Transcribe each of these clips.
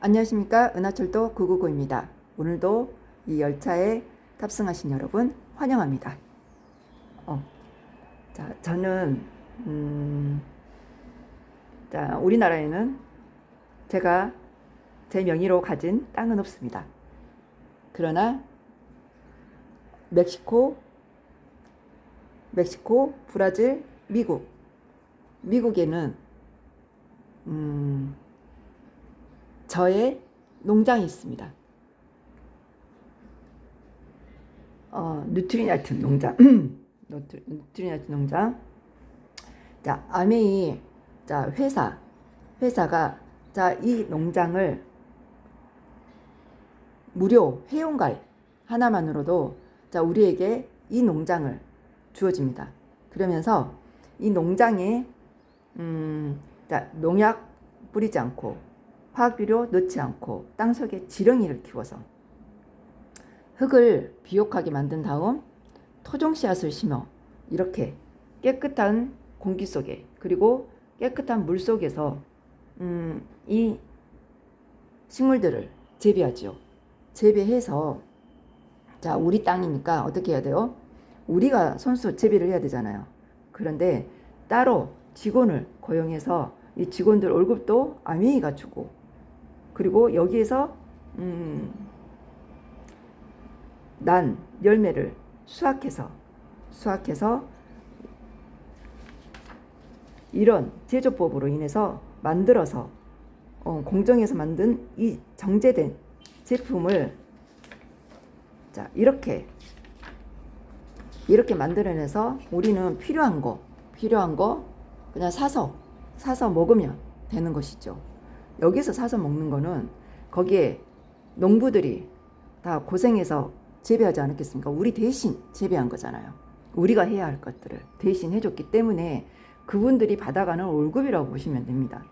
안녕하십니까. 은하철도 999입니다. 오늘도 이 열차에 탑승하신 여러분 환영합니다. 저는 우리나라에는 제가 제 명의로 가진 땅은 없습니다. 그러나 멕시코, 브라질, 미국에는 저의 농장이 있습니다. 누트리나이트 농장. 누트리나이트 농장. 자, 아메이 회사가 이 농장을 무료 회원가입 하나만으로도 우리에게 이 농장을 주어집니다. 그러면서 이 농장에 농약 뿌리지 않고 화학비료 넣지 않고 땅속에 지렁이를 키워서 흙을 비옥하게 만든 다음 토종 씨앗을 심어 이렇게 깨끗한 공기 속에 그리고 깨끗한 물 속에서 이 식물들을 재배하죠. 재배해서 우리 땅이니까 어떻게 해야 돼요? 우리가 손수 재배를 해야 되잖아요. 그런데 따로 직원을 고용해서 이 직원들 월급도 아메이가 주고 그리고 여기에서 난 열매를 수확해서 이런 제조법으로 인해서 만들어서 공정에서 만든 이 정제된 제품을 이렇게 만들어내서 우리는 필요한 거 그냥 사서 먹으면 되는 것이죠. 여기서 사서 먹는 거는 거기에 농부들이 다 고생해서 재배하지 않았겠습니까? 우리 대신 재배한 거잖아요. 우리가 해야 할 것들을 대신 해줬기 때문에 그분들이 받아가는 월급이라고 보시면 됩니다.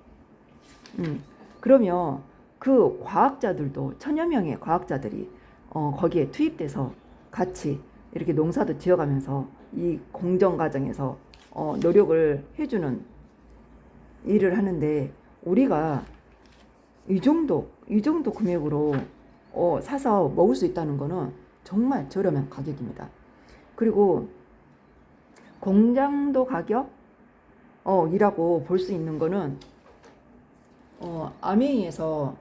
그러면 그 과학자들도 천여 명의 과학자들이 거기에 투입돼서 같이 이렇게 농사도 지어가면서 이 공정 과정에서 노력을 해주는 일을 하는데 우리가 이 정도 금액으로 사서 먹을 수 있다는 거는 정말 저렴한 가격입니다. 그리고 공장도 가격 이라고 볼 수 있는 거는 아메이에서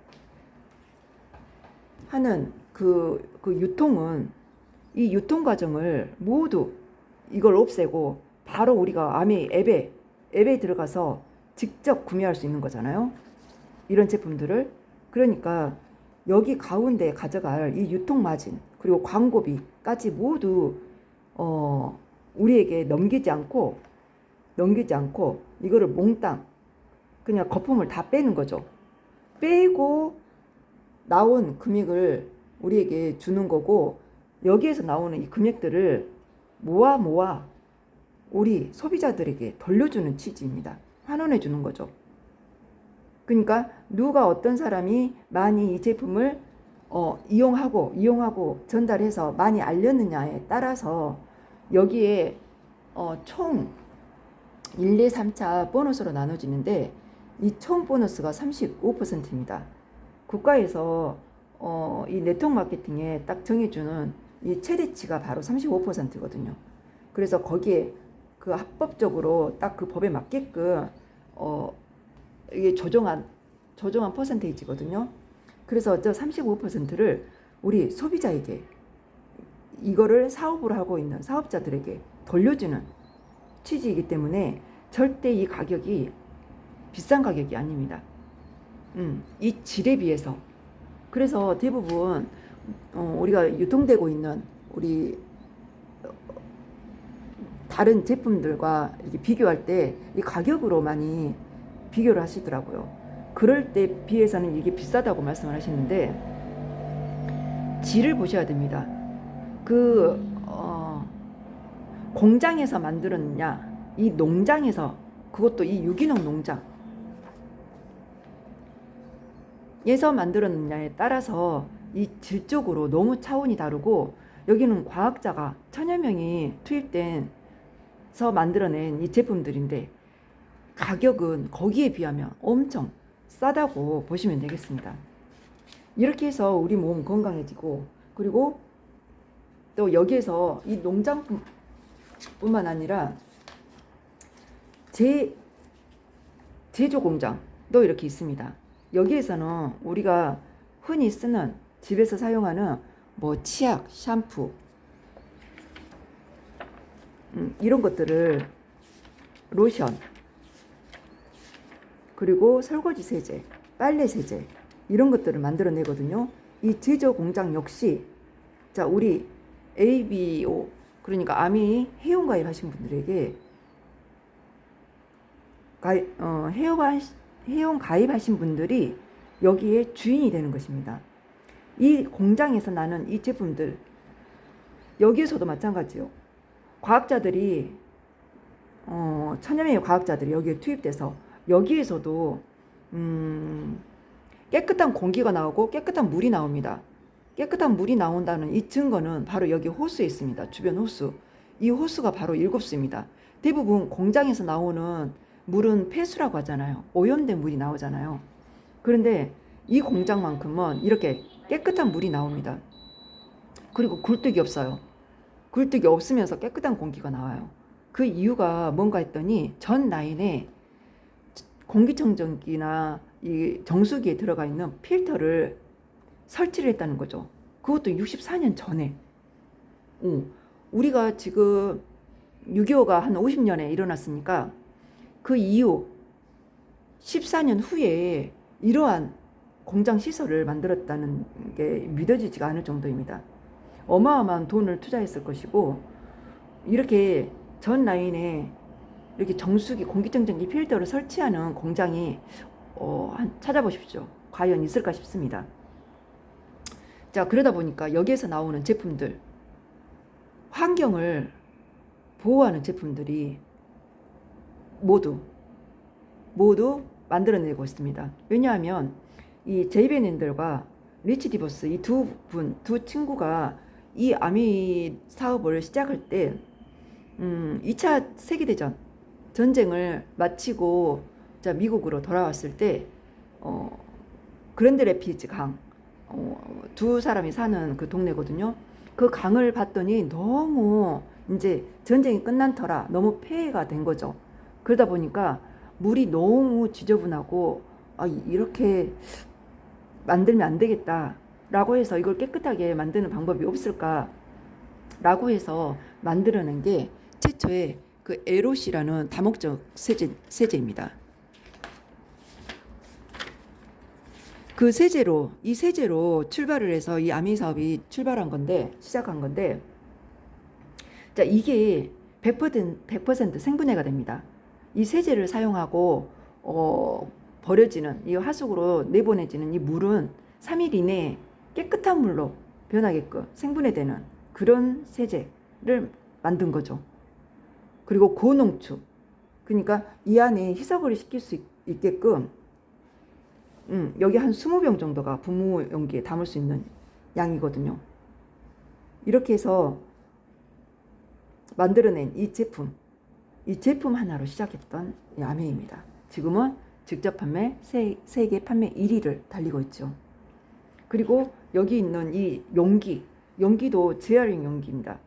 하는 그 유통은 이 유통 과정을 모두 이걸 없애고 바로 우리가 아메이 앱에 들어가서 직접 구매할 수 있는 거잖아요. 이런 제품들을. 그러니까 여기 가운데 가져갈 이 유통 마진 그리고 광고비까지 모두 우리에게 넘기지 않고 이거를 몽땅 그냥 거품을 다 빼는 거죠. 빼고 나온 금액을 우리에게 주는 거고 여기에서 나오는 이 금액들을 모아 우리 소비자들에게 돌려주는 취지입니다. 환원해 주는 거죠. 그러니까 누가 어떤 사람이 많이 이 제품을 이용하고 전달해서 많이 알렸느냐에 따라서 여기에 총 1, 2, 3차 보너스로 나눠지는데 이 총 보너스가 35%입니다. 국가에서 이 네트워크 마케팅에 딱 정해주는 이 최대치가 바로 35%거든요. 그래서 거기에 그 합법적으로 딱 그 법에 맞게끔 이게 조정한 퍼센테이지거든요. 그래서 저 35%를 우리 소비자에게 이거를 사업을 하고 있는 사업자들에게 돌려주는 취지이기 때문에 절대 이 가격이 비싼 가격이 아닙니다. 이 질에 비해서. 그래서 대부분 우리가 유통되고 있는 우리 다른 제품들과 이렇게 비교할 때 이 가격으로 많이 비교를 하시더라고요. 그럴 때 비해서는 이게 비싸다고 말씀을 하시는데 질을 보셔야 됩니다. 공장에서 만들었느냐 이 농장에서 그것도 이 유기농 농장에서 만들었느냐에 따라서 이 질적으로 너무 차원이 다르고 여기는 과학자가 천여 명이 투입돼서 만들어낸 이 제품들인데 가격은 거기에 비하면 엄청 싸다고 보시면 되겠습니다. 이렇게 해서 우리 몸 건강해지고, 그리고 또 여기에서 이 농장뿐만 아니라 제조 공장도 이렇게 있습니다. 여기에서는 우리가 흔히 쓰는, 집에서 사용하는 뭐 치약, 샴푸, 이런 것들을, 로션, 그리고 설거지 세제, 빨래 세제, 이런 것들을 만들어내거든요. 이 제조 공장 역시, 자, 우리 ABO, 그러니까 아미 회원 가입하신 분들에게 회원 가입하신 분들이 여기에 주인이 되는 것입니다. 이 공장에서 나는 이 제품들, 여기에서도 마찬가지요. 과학자들이 천여 명의 과학자들이 여기에 투입돼서 여기에서도 깨끗한 공기가 나오고 깨끗한 물이 나옵니다. 깨끗한 물이 나온다는 이 증거는 바로 여기 호수에 있습니다. 주변 호수. 이 호수가 바로 일곱수입니다. 대부분 공장에서 나오는 물은 폐수라고 하잖아요. 오염된 물이 나오잖아요. 그런데 이 공장만큼은 이렇게 깨끗한 물이 나옵니다. 그리고 굴뚝이 없어요. 굴뚝이 없으면서 깨끗한 공기가 나와요. 그 이유가 뭔가 했더니 전 라인에 공기청정기나 이 정수기에 들어가 있는 필터를 설치를 했다는 거죠. 그것도 64년 전에. 우리가 지금 6.25가 한 50년에 일어났으니까 그 이후 14년 후에 이러한 공장 시설을 만들었다는 게 믿어지지가 않을 정도입니다. 어마어마한 돈을 투자했을 것이고, 이렇게 전 라인에 이렇게 정수기, 공기청정기 필터를 설치하는 공장이 찾아보십시오. 과연 있을까 싶습니다. 자, 그러다 보니까 여기에서 나오는 제품들, 환경을 보호하는 제품들이 모두 만들어내고 있습니다. 왜냐하면 이 제이베넨들과 리치 디버스, 이 두 친구가 이 아미 사업을 시작할 때 2차 세계대전 전쟁을 마치고 자 미국으로 돌아왔을 때 그랜드 레피즈 강, 두 사람이 사는 그 동네거든요. 그 강을 봤더니 너무 이제 전쟁이 끝난 터라 너무 폐해가 된 거죠. 그러다 보니까 물이 너무 지저분하고 이렇게 만들면 안 되겠다 라고 해서, 이걸 깨끗하게 만드는 방법이 없을까 라고 해서 만들어낸 게 최초의 그 에롯이라는 다목적 세제입니다. 그 이 세제로 출발을 해서 이 아미 사업이 시작한 건데, 자, 이게 100% 생분해가 됩니다. 이 세제를 사용하고 버려지는, 이 하수구로 내보내지는 이 물은 3일 이내에 깨끗한 물로 변하게끔 생분해되는 그런 세제를 만든 거죠. 그리고 고농축, 그러니까 이 안에 희석을 시킬 수 있게끔 여기 한 20병 정도가 분무 용기에 담을 수 있는 양이거든요. 이렇게 해서 만들어낸 이 제품 하나로 시작했던 이 아메입니다. 지금은 직접 판매, 세계 판매 1위를 달리고 있죠. 그리고 여기 있는 이 용기도 재활용 용기입니다.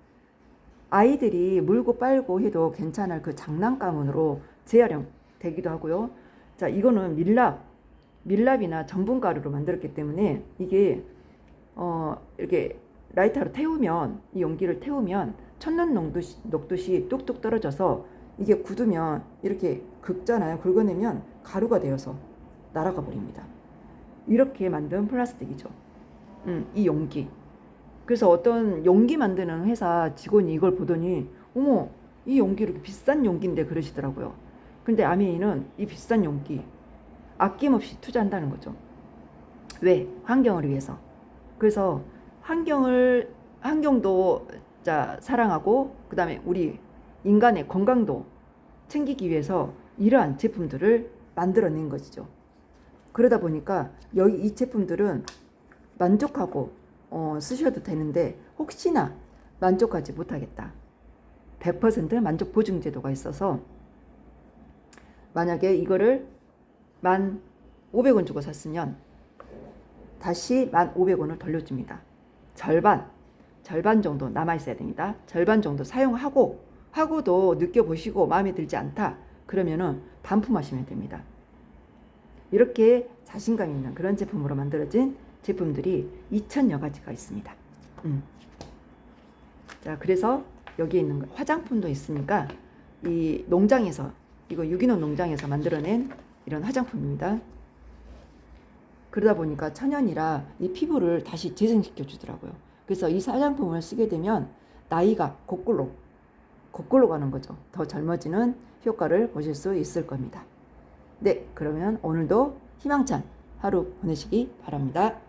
아이들이 물고 빨고 해도 괜찮을 그 장난감으로 재활용 되기도 하고요. 자, 이거는 밀랍이나 전분가루로 만들었기 때문에 이게 이렇게 라이터로 태우면, 이 용기를 태우면 천연 녹듯이 뚝뚝 떨어져서 이게 굳으면 이렇게 긁잖아요. 긁어내면 가루가 되어서 날아가 버립니다. 이렇게 만든 플라스틱이죠. 이 용기. 그래서 어떤 용기 만드는 회사 직원이 이걸 보더니 어머, 이 용기 이렇게 비싼 용기인데 그러시더라고요. 근데 아미는 이 비싼 용기 아낌없이 투자한다는 거죠. 왜? 환경을 위해서. 그래서 환경도 사랑하고, 그 다음에 우리 인간의 건강도 챙기기 위해서 이러한 제품들을 만들어낸 것이죠. 그러다 보니까 여기 이 제품들은 만족하고 쓰셔도 되는데, 혹시나 만족하지 못하겠다, 100% 만족 보증 제도가 있어서 만약에 이거를 1,500원 주고 샀으면 다시 1,500원을 돌려줍니다. 절반 정도 남아있어야 됩니다. 절반 정도 하고도 느껴보시고 마음에 들지 않다. 그러면은 반품하시면 됩니다. 이렇게 자신감 있는 그런 제품으로 만들어진 제품들이 2,000여 가지가 있습니다. 자, 그래서 여기에 있는 거, 화장품도 있으니까 이 농장에서, 이거 유기농 농장에서 만들어낸 이런 화장품입니다. 그러다 보니까 천연이라 이 피부를 다시 재생시켜 주더라고요. 그래서 이 화장품을 쓰게 되면 나이가 거꾸로 가는 거죠. 더 젊어지는 효과를 보실 수 있을 겁니다. 네, 그러면 오늘도 희망찬 하루 보내시기 바랍니다.